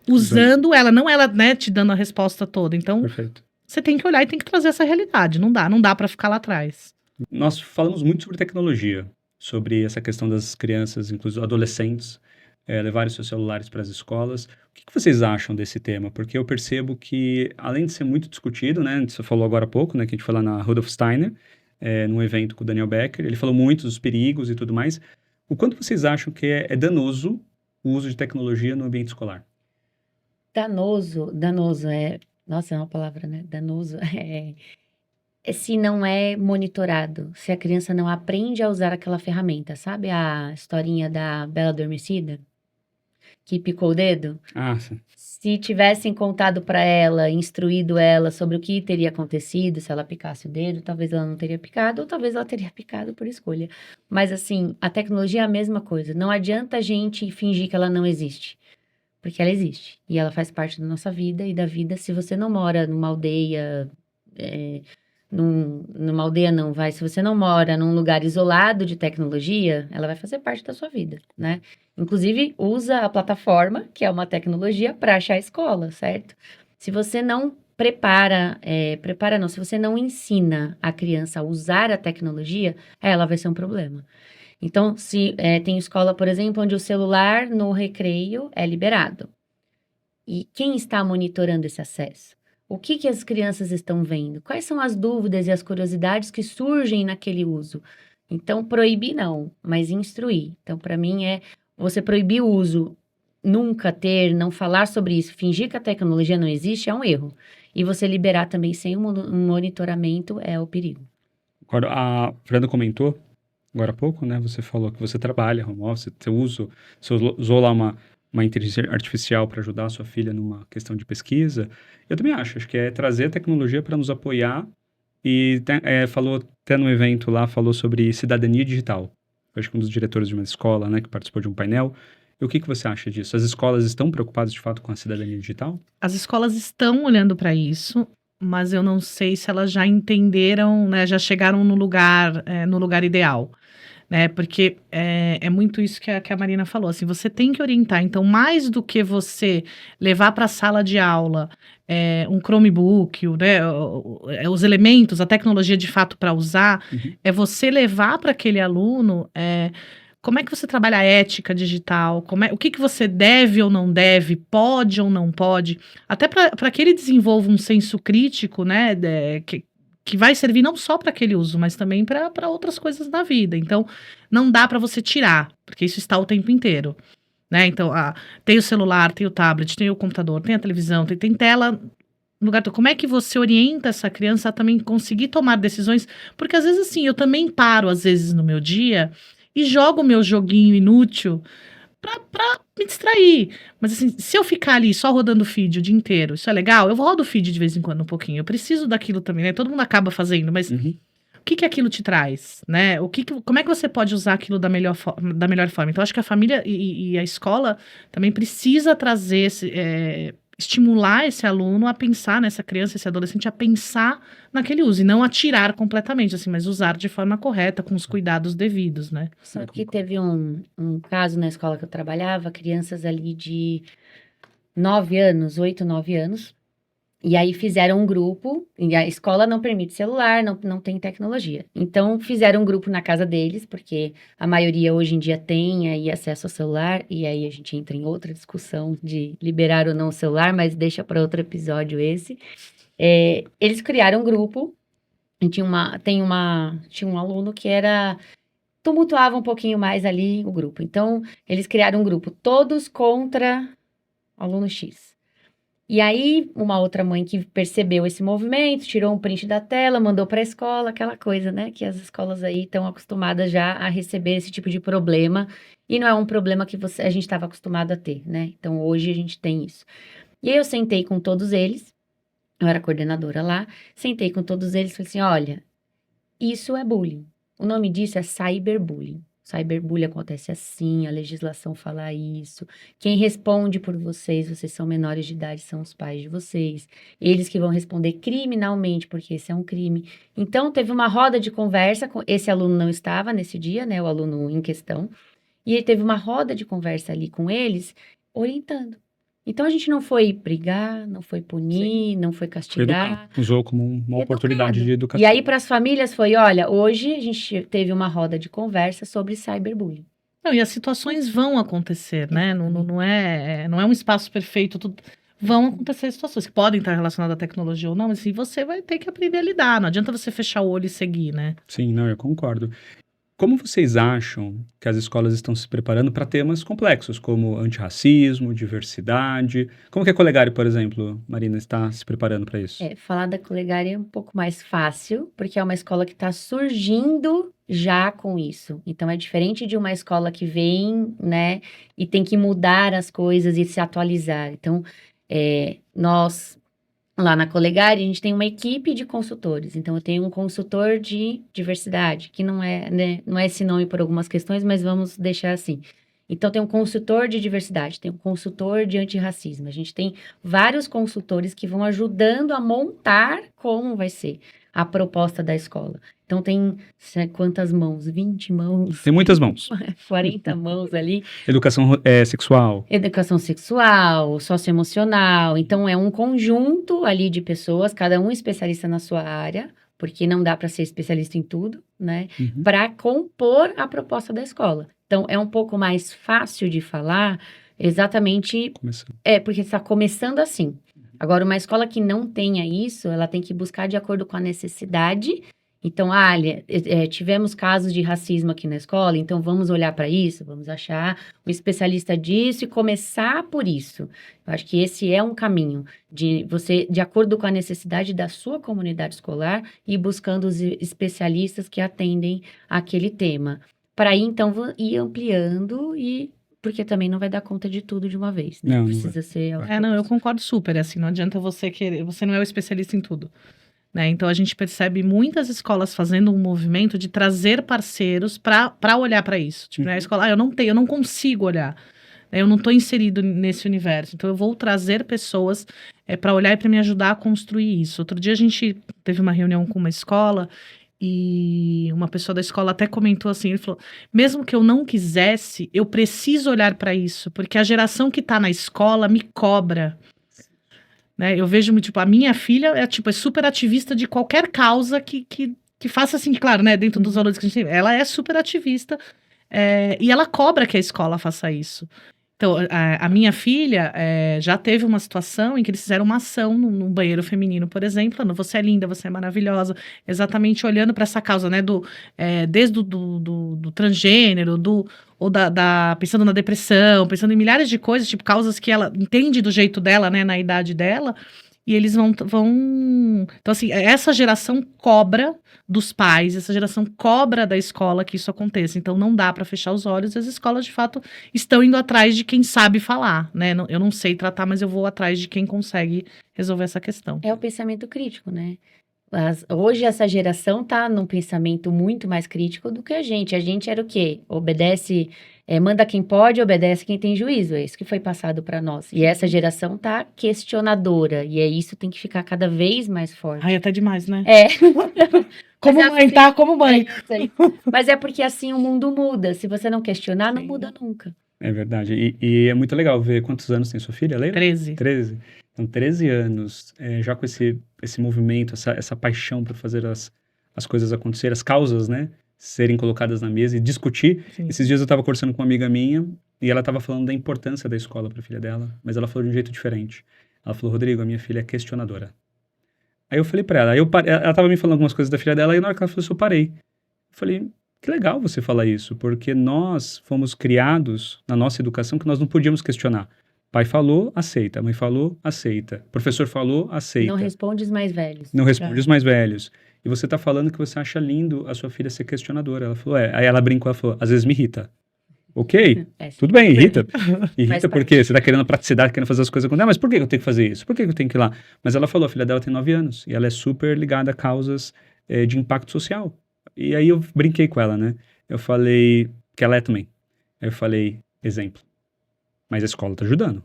usando ela, não ela, né, te dando a resposta toda. Então, Perfeito. Você tem que olhar e tem que trazer essa realidade. Não dá para ficar lá atrás. Nós falamos muito sobre tecnologia, sobre essa questão das crianças, inclusive adolescentes, levarem seus celulares para as escolas. O que vocês acham desse tema? Porque eu percebo que, além de ser muito discutido, né, você falou agora há pouco, né, que a gente foi lá na Rudolf Steiner, num evento com o Daniel Becker, ele falou muito dos perigos e tudo mais. O quanto vocês acham que é danoso o uso de tecnologia no ambiente escolar? Danoso nossa, é uma palavra, né? Danoso se não é monitorado, se a criança não aprende a usar aquela ferramenta, sabe a historinha da Bela Adormecida? Que picou o dedo? Ah, sim. Se tivessem contado para ela, instruído ela sobre o que teria acontecido se ela picasse o dedo, talvez ela não teria picado, ou talvez ela teria picado por escolha. Mas assim, a tecnologia é a mesma coisa. Não adianta a gente fingir que ela não existe. porque ela existe. E ela faz parte da nossa vida e da vida. Se você não mora numa aldeia, numa aldeia não, vai. Se você não mora num lugar isolado de tecnologia, ela vai fazer parte da sua vida, né? Inclusive, usa a plataforma, que é uma tecnologia, para achar a escola, certo? Se você não prepara não, se você não ensina a criança a usar a tecnologia, ela vai ser um problema. Então, se tem escola, por exemplo, onde o celular no recreio é liberado. E quem está monitorando esse acesso? O que as crianças estão vendo? Quais são as dúvidas e as curiosidades que surgem naquele uso? Então, proibir não, mas instruir. Então, para mim, você proibir o uso, nunca ter, não falar sobre isso, fingir que a tecnologia não existe, é um erro. E você liberar também sem um monitoramento é o perigo. Agora, a Fernanda comentou, agora há pouco, né? Você falou que você trabalha home office, você usou lá uma inteligência artificial para ajudar a sua filha numa questão de pesquisa. Eu também acho que é trazer a tecnologia para nos apoiar e falou até no evento lá, falou sobre cidadania digital. Eu acho que um dos diretores de uma escola, né, que participou de um painel. E o que você acha disso? As escolas estão preocupadas de fato com a cidadania digital? As escolas estão olhando para isso, mas eu não sei se elas já entenderam, né, já chegaram no lugar ideal. Né, porque é muito isso que a Marina falou, assim, você tem que orientar, então mais do que você levar para a sala de aula um Chromebook, né, os elementos, a tecnologia de fato para usar, é você levar para aquele aluno como é que você trabalha a ética digital, o que você deve ou não deve, pode ou não pode, até para que ele desenvolva um senso crítico, né, que vai servir não só para aquele uso, mas também para outras coisas da vida. Então, não dá para você tirar, porque isso está o tempo inteiro, né? Então, tem o celular, tem o tablet, tem o computador, tem a televisão, tem tela no lugar. Como é que você orienta essa criança a também conseguir tomar decisões? Porque às vezes, assim, eu também paro, às vezes, no meu dia e jogo o meu joguinho inútil pra me distrair. Mas assim, se eu ficar ali só rodando o feed o dia inteiro, isso é legal? Eu rodo o feed de vez em quando um pouquinho. Eu preciso daquilo também, né? Todo mundo acaba fazendo, mas o que aquilo te traz, né? Como é que você pode usar aquilo da melhor forma? Então, acho que a família e a escola também precisa trazer estimular esse aluno a pensar, nessa criança, esse adolescente, a pensar naquele uso, e não a tirar completamente, assim, mas usar de forma correta, com os cuidados devidos, né? Só que teve um caso na escola que eu trabalhava, crianças ali de 9 anos, 8, 9 anos, e aí fizeram um grupo, e a escola não permite celular, não tem tecnologia. Então, fizeram um grupo na casa deles, porque a maioria hoje em dia tem aí acesso ao celular, e aí a gente entra em outra discussão de liberar ou não o celular, mas deixa para outro episódio esse. Eles criaram um grupo, e tinha um aluno que tumultuava um pouquinho mais ali o grupo. Então, eles criaram um grupo, todos contra aluno X. E aí, uma outra mãe que percebeu esse movimento, tirou um print da tela, mandou para a escola, aquela coisa, né? Que as escolas aí estão acostumadas já a receber esse tipo de problema. E não é um problema que a gente estava acostumado a ter, né? Então, hoje a gente tem isso. E aí, eu sentei com todos eles, eu era coordenadora lá, sentei com todos eles e falei assim, olha, isso é bullying. O nome disso é cyberbullying. Cyberbullying acontece assim, a legislação fala isso. Quem responde por vocês são menores de idade, são os pais de vocês. Eles que vão responder criminalmente, porque esse é um crime. Então, teve uma roda de conversa, esse aluno não estava nesse dia, né, o aluno em questão, e ele teve uma roda de conversa ali com eles, orientando. Então, a gente não foi brigar, não foi punir, não foi castigar. Usou como uma oportunidade de educação. E aí, para as famílias foi, olha, hoje a gente teve uma roda de conversa sobre cyberbullying. Não, e as situações vão acontecer, né? Não é um espaço perfeito, vão acontecer situações que podem estar relacionadas à tecnologia ou não, mas assim, você vai ter que aprender a lidar, não adianta você fechar o olho e seguir, né? Sim, não, eu concordo. Como vocês acham que as escolas estão se preparando para temas complexos, como antirracismo, diversidade? Como que a Colegário, por exemplo, Marina, está se preparando para isso? Falar da Colegário é um pouco mais fácil, porque é uma escola que está surgindo já com isso. Então, é diferente de uma escola que vem, né, e tem que mudar as coisas e se atualizar. Então, nós... Lá na Colegário, a gente tem uma equipe de consultores. Então, eu tenho um consultor de diversidade, que não é, né, não é esse nome por algumas questões, mas vamos deixar assim. Então, tem um consultor de diversidade, tem um consultor de antirracismo. A gente tem vários consultores que vão ajudando a montar como vai ser a proposta da escola. Então, tem quantas mãos? 20 mãos? Tem muitas mãos. 40 mãos ali. Educação sexual. Educação sexual, socioemocional. Então, é um conjunto ali de pessoas, cada um especialista na sua área, porque não dá para ser especialista em tudo, né? Uhum. Para compor a proposta da escola. Então, é um pouco mais fácil de falar, exatamente, Começando. porque está começando assim. Agora, uma escola que não tenha isso, ela tem que buscar de acordo com a necessidade. Então, tivemos casos de racismo aqui na escola, então vamos olhar para isso, vamos achar um especialista disso e começar por isso. Eu acho que esse é um caminho de você, de acordo com a necessidade da sua comunidade escolar, ir buscando os especialistas que atendem aquele tema. Para aí, então, ir ampliando porque também não vai dar conta de tudo de uma vez, né? Não Precisa ser... Não, eu concordo super, assim, não adianta você querer, você não é o especialista em tudo. Né? Então, a gente percebe muitas escolas fazendo um movimento de trazer parceiros para olhar para isso. Tipo, né, a escola, eu não consigo olhar. Né? Eu não estou inserido nesse universo. Então, eu vou trazer pessoas para olhar e para me ajudar a construir isso. Outro dia, a gente teve uma reunião com uma escola e uma pessoa da escola até comentou assim, ele falou, mesmo que eu não quisesse, eu preciso olhar para isso, porque a geração que está na escola me cobra. Né? Eu vejo, tipo, a minha filha é super ativista de qualquer causa que faça assim, claro, né? Dentro dos valores que a gente tem. Ela é super ativista e ela cobra que a escola faça isso. Então, a minha filha já teve uma situação em que eles fizeram uma ação num banheiro feminino, por exemplo, falando, você é linda, você é maravilhosa, exatamente olhando para essa causa, né? Desde do transgênero, pensando na depressão, pensando em milhares de coisas, tipo, causas que ela entende do jeito dela, né, na idade dela, e eles vão... Então, assim, essa geração cobra dos pais, essa geração cobra da escola que isso aconteça. Então, não dá para fechar os olhos, as escolas, de fato, estão indo atrás de quem sabe falar, né? Eu não sei tratar, mas eu vou atrás de quem consegue resolver essa questão. É o pensamento crítico, né? Hoje essa geração tá num pensamento muito mais crítico do que a gente. A gente era o quê? Obedece, manda quem pode, obedece quem tem juízo. É isso que foi passado para nós. E essa geração tá questionadora. E isso tem que ficar cada vez mais forte. Ai, até demais, né? Como mãe, assim, tá? Como mãe. Mas é porque assim o mundo muda. Se você não questionar, não muda nunca. É verdade. E é muito legal ver quantos anos tem sua filha, Leila? 13. 13. Então, 13 anos, já com esse movimento, essa paixão por fazer as coisas acontecer, as causas, né, serem colocadas na mesa e discutir. Sim. Esses dias eu estava conversando com uma amiga minha e ela estava falando da importância da escola para a filha dela, mas ela falou de um jeito diferente. Ela falou, Rodrigo, a minha filha é questionadora. Aí eu falei para ela, ela estava me falando algumas coisas da filha dela e na hora que ela falou isso, eu parei. Eu falei, que legal você falar isso, porque nós fomos criados na nossa educação que nós não podíamos questionar. Pai falou, aceita. Mãe falou, aceita. Professor falou, aceita. Não responde os mais velhos. Não responde os mais velhos. E você tá falando que você acha lindo a sua filha ser questionadora. Ela falou, Aí ela brincou, ela falou, às vezes me irrita. Ok, tudo bem, irrita. Irrita porque você tá querendo praticidade, querendo fazer as coisas com ela. Mas por que eu tenho que fazer isso? Por que eu tenho que ir lá? Mas ela falou, a filha dela tem 9 anos. E ela é super ligada a causas de impacto social. E aí eu brinquei com ela, né? Eu falei, que ela é também. Aí eu falei, exemplo. Mas a escola tá ajudando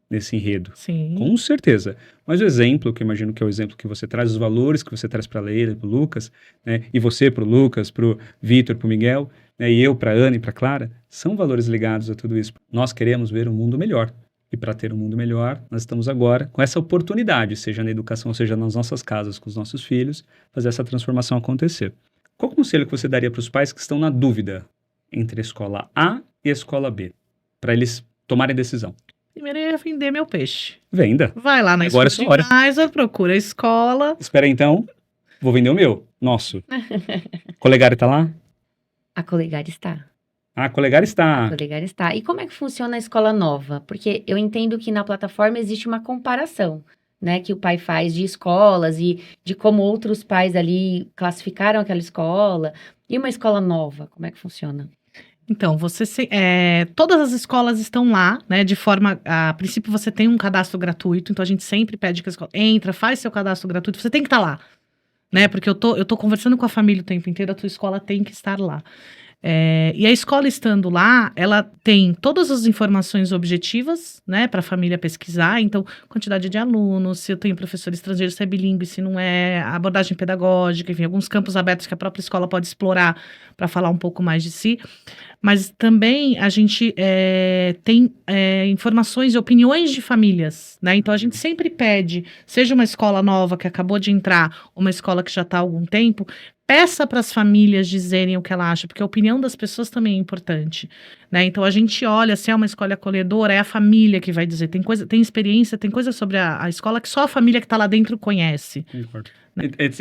nesse enredo. Sim. Com certeza. Mas o exemplo, que eu imagino que é o exemplo que você traz, os valores que você traz para a Leila, para o Lucas, né? E você para o Lucas, para o Vitor, para o Miguel, né? E eu para a Ana e para a Clara, são valores ligados a tudo isso. Nós queremos ver um mundo melhor. E para ter um mundo melhor, nós estamos agora com essa oportunidade, seja na educação, seja nas nossas casas, com os nossos filhos, fazer essa transformação acontecer. Qual conselho que você daria para os pais que estão na dúvida entre a escola A e a escola B? Para eles tomarem decisão. Primeiro eu ia vender meu peixe. Venda. Vai lá na Agora escola de Geisel, procura a escola. Espera aí, então. Vou vender o meu. Nosso. Colegário tá lá? A Colegar está. Ah, a Colegar está. A Colegar está. E como é que funciona a escola nova? Porque eu entendo que na plataforma existe uma comparação, né? Que o pai faz de escolas e de como outros pais ali classificaram aquela escola. E uma escola nova, como é que funciona? Então, todas as escolas estão lá, né? De forma, a princípio você tem um cadastro gratuito, então a gente sempre pede que a escola entra, faz seu cadastro gratuito, você tem que estar lá, né? Porque eu tô conversando com a família o tempo inteiro, a tua escola tem que estar lá. E a escola estando lá, ela tem todas as informações objetivas, né, para a família pesquisar. Então, quantidade de alunos, se eu tenho professor estrangeiro, se é bilíngue, se não é, a abordagem pedagógica, enfim, alguns campos abertos que a própria escola pode explorar para falar um pouco mais de si. Mas também a gente tem informações e opiniões de famílias, né? Então a gente sempre pede, seja uma escola nova que acabou de entrar, uma escola que já está há algum tempo, peça para as famílias dizerem o que ela acha, porque a opinião das pessoas também é importante, né? Então a gente olha se é uma escola acolhedora, é a família que vai dizer. Tem experiência, tem coisa sobre a escola que só a família que está lá dentro conhece. Concordo.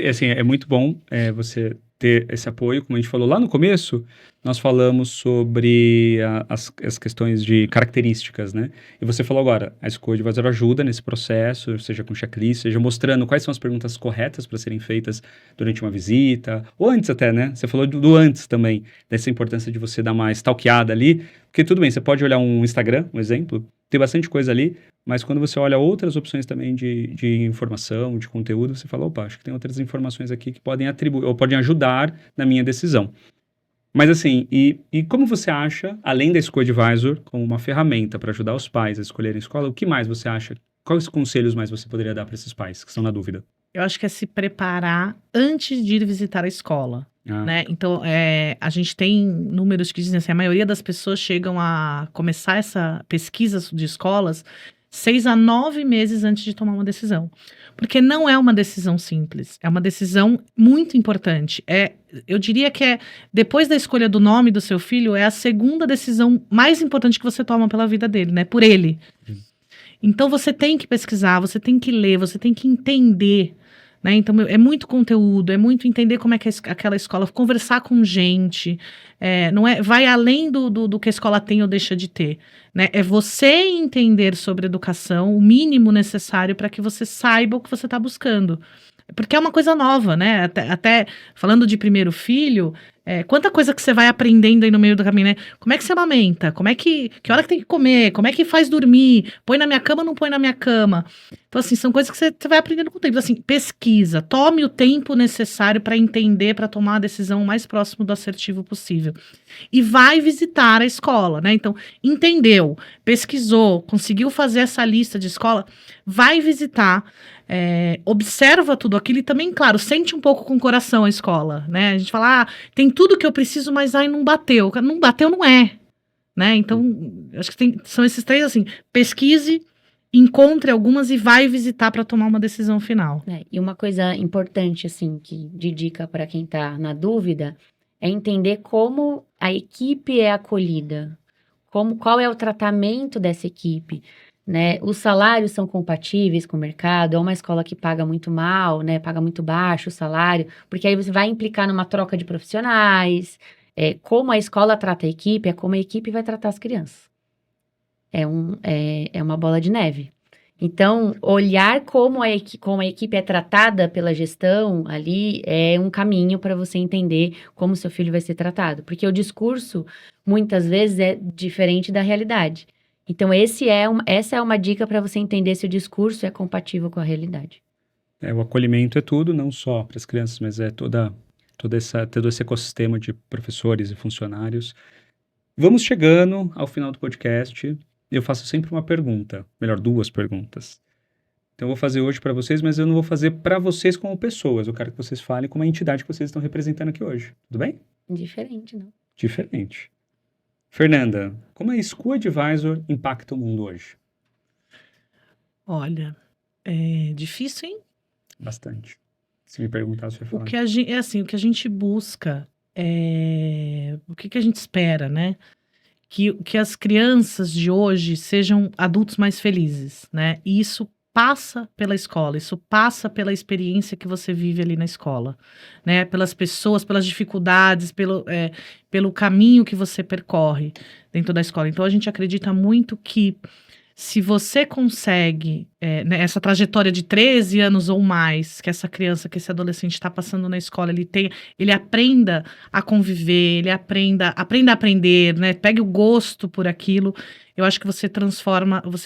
Assim, é muito bom você ter esse apoio. Como a gente falou lá no começo, nós falamos sobre as questões de características, né? E você falou agora, a School Advisor ajuda nesse processo, seja com checklist, seja mostrando quais são as perguntas corretas para serem feitas durante uma visita, ou antes até, né? Você falou do antes também, dessa importância de você dar uma stalkeada ali, porque tudo bem, você pode olhar um Instagram, um exemplo, tem bastante coisa ali, mas quando você olha outras opções também de informação, de conteúdo, você fala, opa, acho que tem outras informações aqui que podem atribuir, ou podem ajudar na minha decisão. Mas assim, e como você acha, além da School Advisor, como uma ferramenta para ajudar os pais a escolherem a escola, o que mais você acha? Quais conselhos mais você poderia dar para esses pais que estão na dúvida? Eu acho que é se preparar antes de ir visitar a escola. Né? Então, a gente tem números que dizem assim, a maioria das pessoas chegam a começar essa pesquisa de escolas 6 a 9 meses antes de tomar uma decisão. Porque não é uma decisão simples, é uma decisão muito importante. Eu diria que depois da escolha do nome do seu filho, é a segunda decisão mais importante que você toma pela vida dele, né? Por ele. Então, você tem que pesquisar, você tem que ler, você tem que entender, né? Então, é muito conteúdo, é muito entender como é que aquela escola, conversar com gente, não vai além do que a escola tem ou deixa de ter, né? É você entender sobre educação, o mínimo necessário para que você saiba o que você está buscando. Porque é uma coisa nova, né? Até falando de primeiro filho, quanta coisa que você vai aprendendo aí no meio do caminho, né? Como é que você amamenta? Que hora que tem que comer? Como é que faz dormir? Põe na minha cama ou não põe na minha cama? Então, assim, são coisas que você vai aprendendo com o tempo. Assim, pesquisa, tome o tempo necessário para entender, para tomar a decisão o mais próximo do assertivo possível. E vai visitar a escola, né? Então, entendeu, pesquisou, conseguiu fazer essa lista de escola, vai visitar, observa tudo aquilo e também, claro, sente um pouco com o coração a escola, né? A gente fala, tem tudo que eu preciso, mas não bateu. Não bateu, não é, né? Então, acho que são esses 3, assim, pesquise, encontre algumas e vai visitar para tomar uma decisão final. E uma coisa importante, assim, de dica para quem está na dúvida, é entender como a equipe é acolhida, qual é o tratamento dessa equipe, né? Os salários são compatíveis com o mercado, é uma escola que paga muito mal, né? Paga muito baixo o salário, porque aí você vai implicar numa troca de profissionais, como a escola trata a equipe, é como a equipe vai tratar as crianças. É uma bola de neve. Então, olhar como a equipe é tratada pela gestão ali é um caminho para você entender como seu filho vai ser tratado. Porque o discurso, muitas vezes, é diferente da realidade. Então, essa é uma dica para você entender se o discurso é compatível com a realidade. O acolhimento é tudo, não só para as crianças, mas todo esse ecossistema de professores e funcionários. Vamos chegando ao final do podcast. Eu faço sempre uma pergunta, melhor, 2 perguntas. Então, eu vou fazer hoje para vocês, mas eu não vou fazer para vocês como pessoas. Eu quero que vocês falem como a entidade que vocês estão representando aqui hoje. Tudo bem? Diferente, não? Diferente. Fernanda, como a School Advisor impacta o mundo hoje? Olha, é difícil, hein? Bastante. Se me perguntar, você vai falar. O que a gente busca, o que a gente espera, né? Que as crianças de hoje sejam adultos mais felizes, né? E isso passa pela escola, isso passa pela experiência que você vive ali na escola, né? Pelas pessoas, pelas dificuldades, pelo caminho que você percorre dentro da escola. Então, a gente acredita muito que se você consegue, né, essa trajetória de 13 anos ou mais, que essa criança, que esse adolescente está passando na escola, ele aprenda a conviver, ele aprenda a aprender, né, pegue o gosto por aquilo, eu acho que você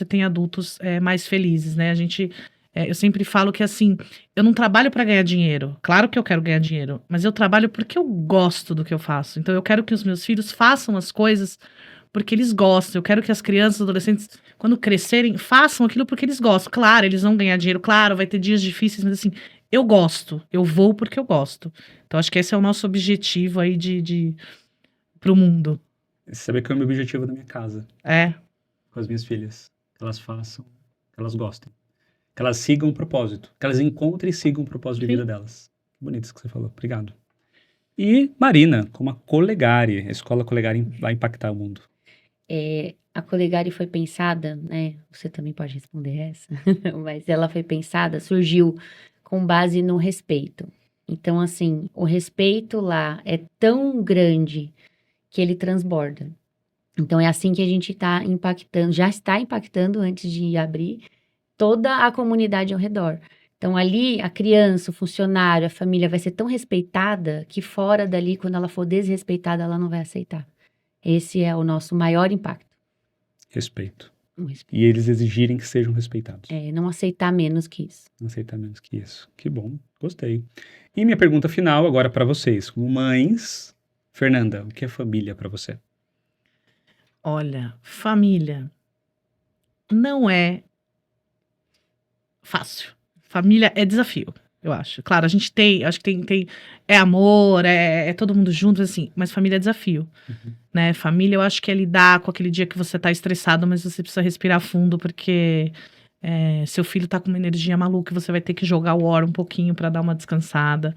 tem adultos mais felizes, né, a gente Eu sempre falo que, assim, eu não trabalho para ganhar dinheiro. Claro que eu quero ganhar dinheiro, mas eu trabalho porque eu gosto do que eu faço. Então, eu quero que os meus filhos façam as coisas porque eles gostam. Eu quero que as crianças, adolescentes, quando crescerem, façam aquilo porque eles gostam. Claro, eles vão ganhar dinheiro, claro, vai ter dias difíceis, mas assim, eu gosto. Eu vou porque eu gosto. Então, acho que esse é o nosso objetivo aí pro mundo. Saber que é o meu objetivo da minha casa, É, com as minhas filhas. Que elas façam, que elas gostem. Que elas sigam o propósito. Que elas encontrem e sigam o propósito de Sim. vida delas. Bonito isso que você falou. Obrigado. E Marina, como a Colegare, a escola Colegare vai impactar o mundo. A Colegare foi pensada, né? Você também pode responder essa, mas ela foi pensada, surgiu com base no respeito. Então, assim, o respeito lá é tão grande que ele transborda. Então, é assim que a gente está impactando, já está impactando antes de abrir toda a comunidade ao redor. Então, ali, a criança, o funcionário, a família vai ser tão respeitada que fora dali, quando ela for desrespeitada, ela não vai aceitar. Esse é o nosso maior impacto. Respeito. O respeito. E eles exigirem que sejam respeitados. Não aceitar menos que isso. Não aceitar menos que isso. Que bom, gostei. E minha pergunta final agora para vocês, como mães. Fernanda, o que é família para você? olha, família não é fácil. Família é desafio, eu acho. Claro, a gente acho que tem é amor, é todo mundo junto, assim, mas família é desafio, né? Família, eu acho que é lidar com aquele dia que você tá estressado, mas você precisa respirar fundo, porque seu filho tá com uma energia maluca e você vai ter que jogar o hora um pouquinho pra dar uma descansada.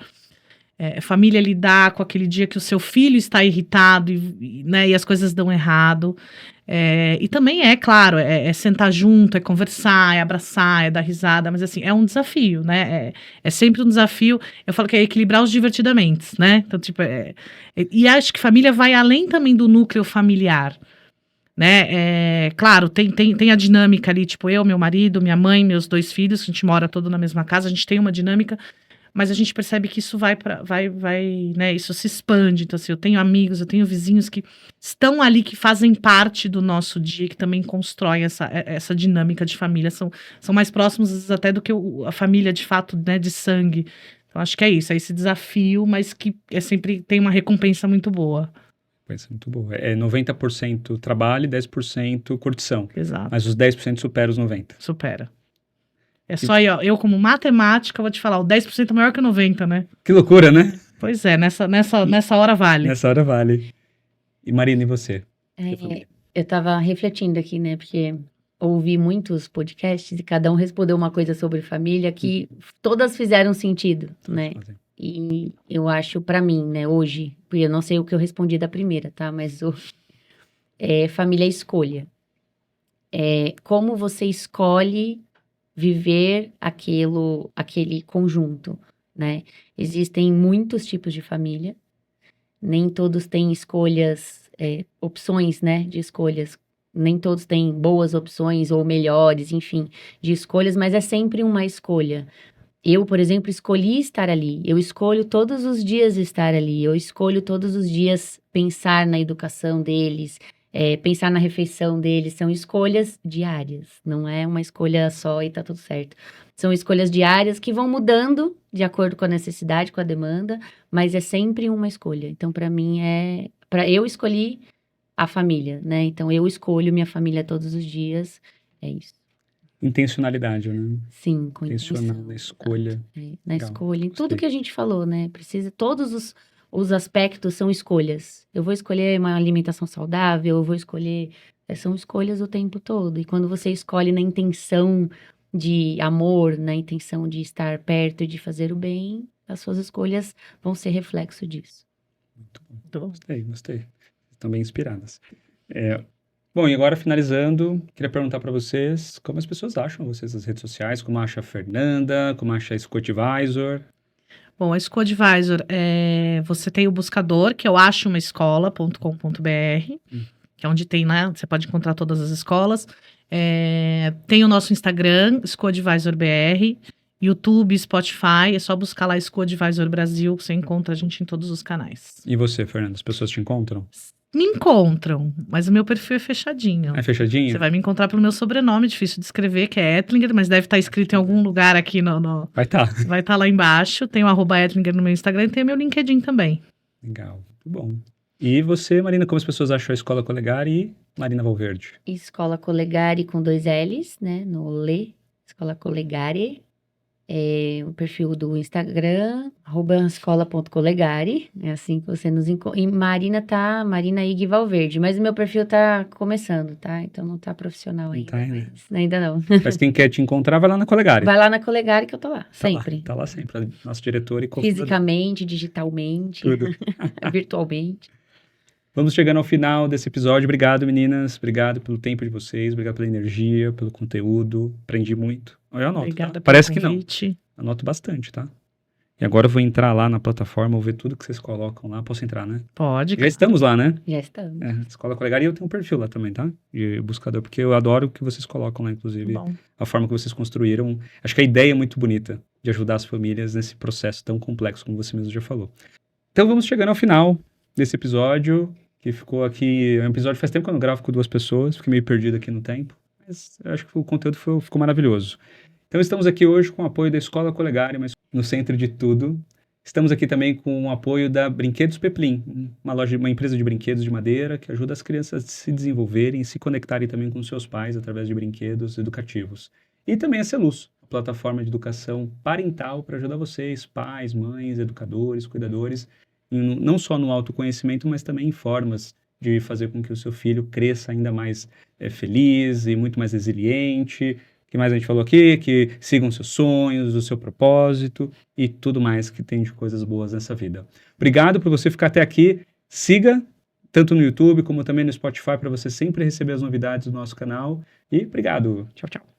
Família é lidar com aquele dia que o seu filho está irritado né, e as coisas dão errado. E também claro, sentar junto, é conversar, é abraçar, é dar risada, mas assim, é um desafio, né? É sempre um desafio. Eu falo que é equilibrar os divertidamente, né? Então, tipo, e acho que família vai além também do núcleo familiar, né? Claro, tem a dinâmica ali, tipo, eu, meu marido, minha mãe, meus 2 filhos, que a gente mora todo na mesma casa, a gente tem uma dinâmica, mas a gente percebe que isso vai, né? Isso se expande. Então, assim, eu tenho amigos, eu tenho vizinhos que estão ali, que fazem parte do nosso dia, que também constroem essa dinâmica de família. São mais próximos, às vezes, até do que a família, de fato, né, de sangue. Então, acho que é isso, é esse desafio, mas que sempre tem uma recompensa muito boa. Vai ser muito boa. 90% trabalho e 10% curtição. Exato. Mas os 10% supera os 90%. Supera. É só aí, ó, eu como matemática, vou te falar, o 10% é maior que o 90%, né? Que loucura, né? Pois é, nessa hora vale. Nessa hora vale. E Marina, e você? Eu tava refletindo aqui, né? Porque ouvi muitos podcasts e cada um respondeu uma coisa sobre família que todas fizeram sentido, né? E eu acho pra mim, né, hoje, porque eu não sei o que eu respondi da primeira, tá? Mas família é escolha. Como você escolhe viver aquele conjunto, né? Existem muitos tipos de família, nem todos têm escolhas, opções, né, de escolhas, nem todos têm boas opções ou melhores, enfim, de escolhas, mas é sempre uma escolha. Eu, por exemplo, escolhi estar ali, eu escolho todos os dias estar ali, eu escolho todos os dias pensar na educação deles, pensar na refeição deles, são escolhas diárias, não é uma escolha só e tá tudo certo. São escolhas diárias que vão mudando de acordo com a necessidade, com a demanda, mas é sempre uma escolha. Então, para mim, eu escolhi a família, né? Então, eu escolho minha família todos os dias, é isso. Intencionalidade, né? Sim, com intencional intenção. na escolha. Na Legal. escolha, em tudo Gostei. que a gente falou, né? Todos os aspectos são escolhas. Eu vou escolher uma alimentação saudável, eu vou escolher. São escolhas o tempo todo. E quando você escolhe na intenção de amor, na intenção de estar perto e de fazer o bem, as suas escolhas vão ser reflexo disso. Muito bom. Gostei. Estão bem inspiradas. Bom, e agora finalizando, queria perguntar para vocês como as pessoas acham vocês nas redes sociais, como acha a Fernanda, como acha a Schooldivisor. Bom, a Schooldivisor, você tem o buscador, que é achomaescola.com.br, que é onde tem, né, você pode encontrar todas as escolas. Tem o nosso Instagram, SchooldivisorBR, YouTube, Spotify, é só buscar lá Schooldivisor Brasil, você encontra a gente em todos os canais. E você, Fernanda, as pessoas te encontram? Me encontram, mas o meu perfil é fechadinho. É fechadinho? Você vai me encontrar pelo meu sobrenome, difícil de escrever, que é Ettlinger, mas deve estar escrito em algum lugar aqui Vai estar. Vai estar lá embaixo. Tem o @Ettlinger no meu Instagram e tem o meu LinkedIn também. Legal, muito bom. E você, Marina, como as pessoas acham a Escola Colegari e Marina Valverde? Escola Colegari com 2 L's, né? No Le, Escola Colegari. O perfil do Instagram, @escola.colegari. É assim que você nos encontra. E Marina Ig Valverde. Mas o meu perfil tá começando, tá? Então não tá profissional ainda. tá ainda. Ainda não. Mas quem quer te encontrar, vai lá na Colegari. Vai lá na Colegari que eu tô lá, Tá sempre. lá sempre. Nosso diretor e cofundador. Fisicamente, digitalmente, Tudo. virtualmente. Vamos chegando ao final desse episódio. Obrigado, meninas. Obrigado pelo tempo de vocês. Obrigado pela energia, pelo conteúdo. Aprendi muito. Eu anoto, Obrigada tá? pelo Parece que não. convite. Anoto bastante, tá? E agora eu vou entrar lá na plataforma, vou ver tudo que vocês colocam lá. Posso entrar, né? Pode. Já estamos lá, né? Já estamos. Escola Colegari, e eu tenho um perfil lá também, tá? De buscador, porque eu adoro o que vocês colocam lá, inclusive. Bom. A forma que vocês construíram. Acho que a ideia é muito bonita de ajudar as famílias nesse processo tão complexo, como você mesmo já falou. Então vamos chegando ao final desse episódio, que ficou aqui... É um episódio faz tempo que eu não gravo com 2 pessoas, fiquei meio perdido aqui no tempo. Mas eu acho que o conteúdo ficou maravilhoso. Então estamos aqui hoje com o apoio da Escola Colegari, mas no centro de tudo. Estamos aqui também com o apoio da Brinquedos Peplin, uma empresa de brinquedos de madeira que ajuda as crianças a se desenvolverem e se conectarem também com seus pais através de brinquedos educativos. E também a Celus, a plataforma de educação parental para ajudar vocês, pais, mães, educadores, cuidadores, não só no autoconhecimento, mas também em formas de fazer com que o seu filho cresça ainda mais feliz e muito mais resiliente. O que mais a gente falou aqui? Que sigam seus sonhos, o seu propósito e tudo mais que tem de coisas boas nessa vida. Obrigado por você ficar até aqui. Siga tanto no YouTube como também no Spotify para você sempre receber as novidades do nosso canal. E obrigado. Tchau, tchau.